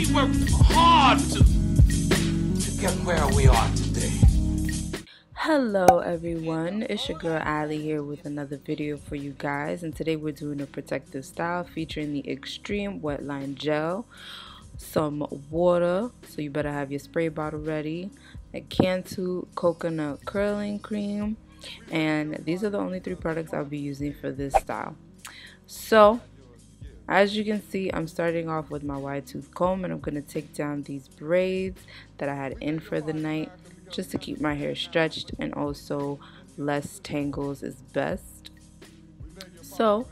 We worked hard to get where we are today. Hello everyone, it's your girl Ali here with another video for you guys, and today we're doing a protective style featuring the Xtreme Wet Line Gel, some water, so you better have your spray bottle ready, a Cantu coconut curling cream, and these are the only three products I'll be using for this style. So as you can see, I'm starting off with my wide tooth comb, and I'm going to take down these braids that I had in for the night just to keep my hair stretched, and also less tangles is best. So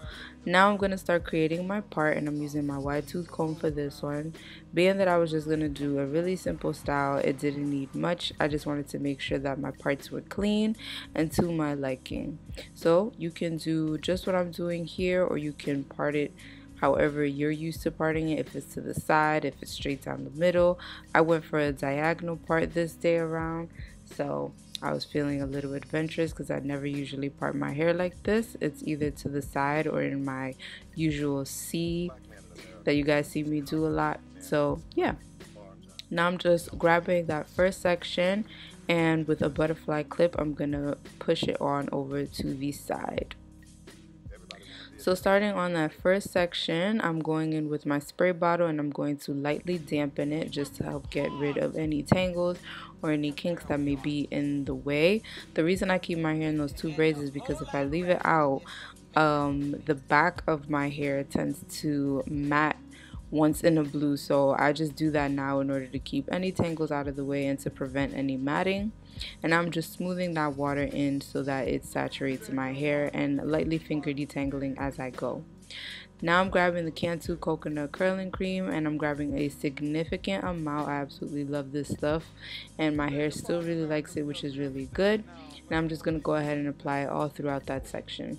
now I'm going to start creating my part, and I'm using my wide tooth comb for this one. Being that I was just going to do a really simple style, it didn't need much. I just wanted to make sure that my parts were clean and to my liking. So you can do just what I'm doing here, or you can part it however you're used to parting it, if it's to the side, if it's straight down the middle. I went for a diagonal part this day around, so I was feeling a little adventurous because I never usually part my hair like this. It's either to the side or in my usual C that you guys see me do a lot. So yeah, now I'm just grabbing that first section, and with a butterfly clip I'm gonna push it on over to the side. So starting on that first section, I'm going in with my spray bottle, and I'm going to lightly dampen it just to help get rid of any tangles or any kinks that may be in the way. The reason I keep my hair in those two braids is because if I leave it out, the back of my hair tends to mat once in a blue, so I just do that now in order to keep any tangles out of the way and to prevent any matting. And I'm just smoothing that water in so that it saturates my hair, and lightly finger detangling as I go. Now I'm grabbing the Cantu coconut curling cream, and I'm grabbing a significant amount. I absolutely love this stuff, and my hair still really likes it, which is really good. Now I'm just going to go ahead and apply it all throughout that section.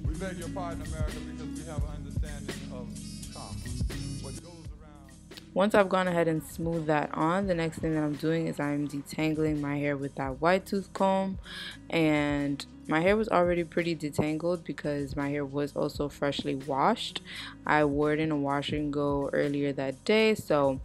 We beg your pardon, America, because we have an understanding of karma. What goes around. Once I've gone ahead and smoothed that on, the next thing that I'm doing is I'm detangling my hair with that wide tooth comb. And my hair was already pretty detangled because my hair was also freshly washed. I wore it in a wash and go earlier that day, so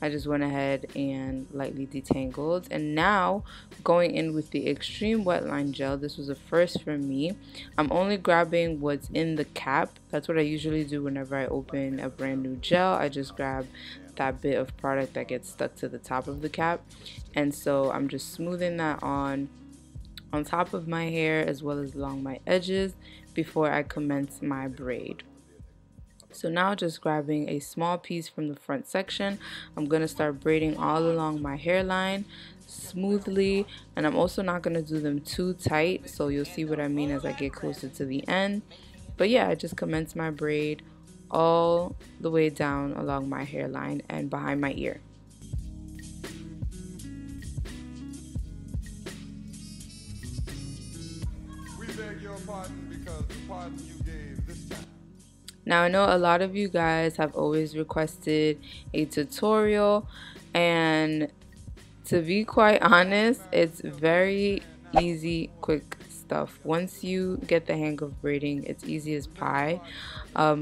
I just went ahead and lightly detangled. And now going in with the Xtreme Wet Line Gel, this was a first for me. I'm only grabbing what's in the cap. That's what I usually do whenever I open a brand new gel. I just grab that bit of product that gets stuck to the top of the cap, and so I'm just smoothing that on top of my hair as well as along my edges before I commence my braid. So now just grabbing a small piece from the front section, I'm going to start braiding all along my hairline smoothly, and I'm also not going to do them too tight, so you'll see what I mean as I get closer to the end. But yeah, I just commence my braid all the way down along my hairline and behind my ear. We beg your pardon because the pardon you gave this time. Now I know a lot of you guys have always requested a tutorial, and to be quite honest, it's very easy, quick stuff. Once you get the hang of braiding, it's easy as pie.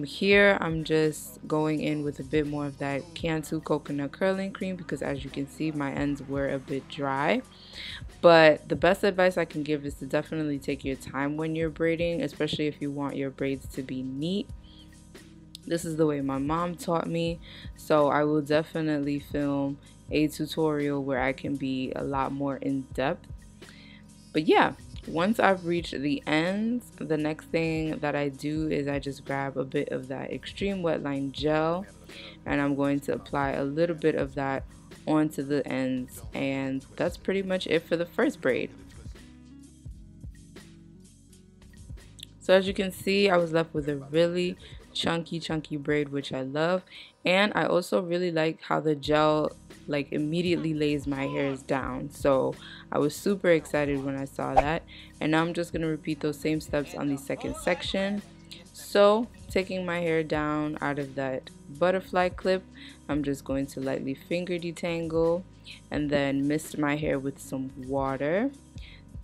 Here I'm just going in with a bit more of that Cantu coconut curling cream because, as you can see, my ends were a bit dry. But the best advice I can give is to definitely take your time when you're braiding, especially if you want your braids to be neat. This is the way my mom taught me, so I will definitely film a tutorial where I can be a lot more in depth. But yeah, once I've reached the ends, the next thing that I do is I just grab a bit of that Xtreme Wet Line Gel, and I'm going to apply a little bit of that onto the ends, and that's pretty much it for the first braid. So as you can see, I was left with a really chunky braid, which I love, and I also really like how the gel immediately lays my hairs down, so I was super excited when I saw that. And now I'm just going to repeat those same steps on the second section. So taking my hair down out of that butterfly clip, I'm just going to lightly finger detangle and then mist my hair with some water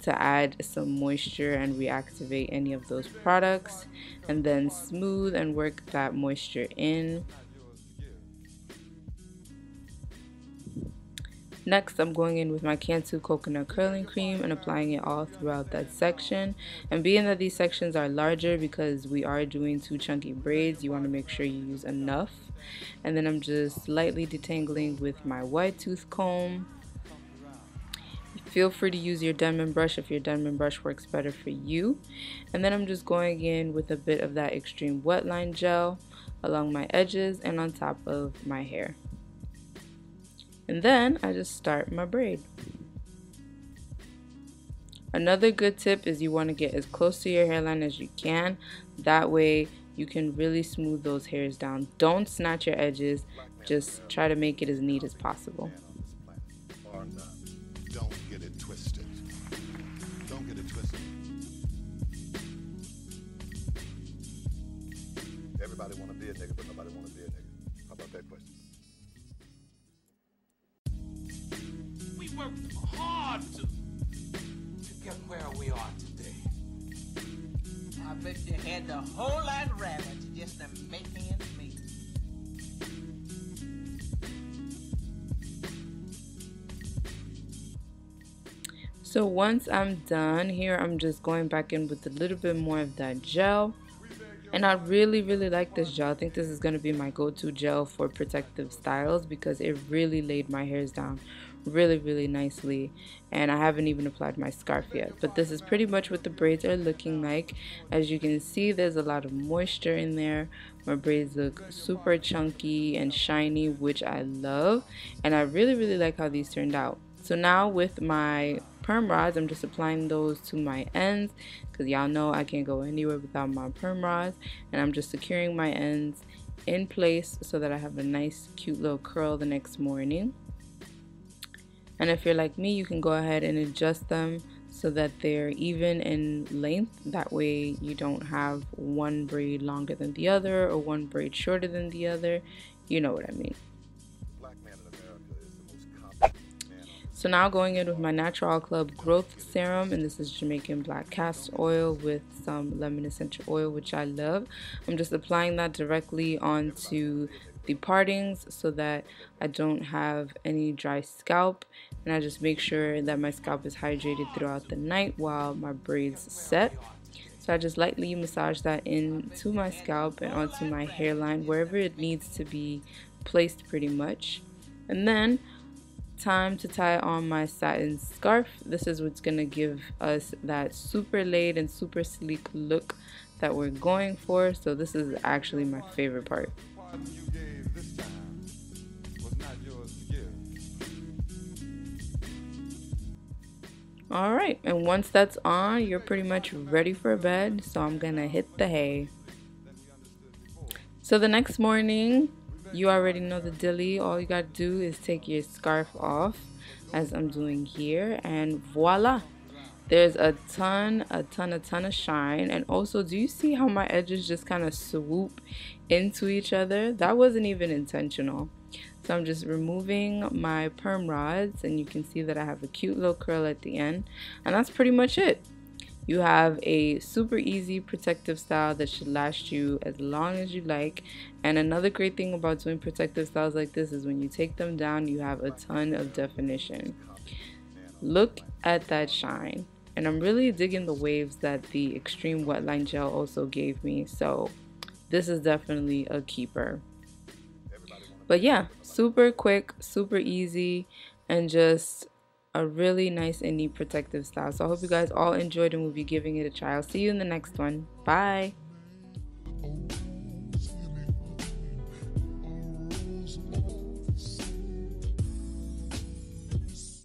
to add some moisture and reactivate any of those products, and then smooth and work that moisture in. Next, I'm going in with my Cantu coconut curling cream and applying it all throughout that section. And being that these sections are larger because we are doing 2 chunky braids, you want to make sure you use enough. And then I'm just lightly detangling with my wide tooth comb. Feel free to use your diamond brush if your diamond brush works better for you. And then I'm just going in with a bit of that Xtreme Wet Line Gel along my edges and on top of my hair. And then I just start my braid. Another good tip is you want to get as close to your hairline as you can. That way you can really smooth those hairs down. Don't snatch your edges. Just try to make it as neat as possible. Don't get it twisted. Don't get it twisted. Everybody want to be a nigga, but nobody want to be a nigga. How about that question? We worked hard to get where we are today. I bet you had the whole lot of rabbits just to make ends meet. So once I'm done here, I'm just going back in with a little bit more of that gel. And I really like this gel. I think this is going to be my go-to gel for protective styles because it really laid my hairs down really nicely. And I haven't even applied my scarf yet. But this is pretty much what the braids are looking like. As you can see, there's a lot of moisture in there. My braids look super chunky and shiny, which I love. And I really like how these turned out. So now with my perm rods, I'm just applying those to my ends because y'all know I can't go anywhere without my perm rods, and I'm just securing my ends in place so that I have a nice cute little curl the next morning. And if you're like me, you can go ahead and adjust them so that they're even in length. That way you don't have one braid longer than the other or one braid shorter than the other. You know what I mean. So now going in with my Naturall Club Growth Serum, and this is Jamaican black castor oil with some lemon essential oil, which I love. I'm just applying that directly onto the partings so that I don't have any dry scalp, and I just make sure that my scalp is hydrated throughout the night while my braids set. So I just lightly massage that into my scalp and onto my hairline, wherever it needs to be placed pretty much. And then time to tie on my satin scarf. This is what's gonna give us that super laid and super sleek look that we're going for. So this is actually my favorite part. You gave this time was not yours to give. Alright, and once that's on, you're pretty much ready for bed. So I'm gonna hit the hay. So the next morning, you already know the dilly. All you gotta do is take your scarf off, as I'm doing here, and voila, there's a ton of shine. And also, do you see how my edges just kind of swoop into each other? That wasn't even intentional. So I'm just removing my perm rods, and you can see that I have a cute little curl at the end, and that's pretty much it. You have a super easy protective style that should last you as long as you like. And another great thing about doing protective styles like this is when you take them down, you have a ton of definition. Look at that shine. And I'm really digging the waves that the Xtreme Wet Line Gel also gave me. So this is definitely a keeper. But yeah, super quick, super easy, and just a really nice and neat protective style. So I hope you guys all enjoyed and will be giving it a try. I'll see you in the next one. Bye.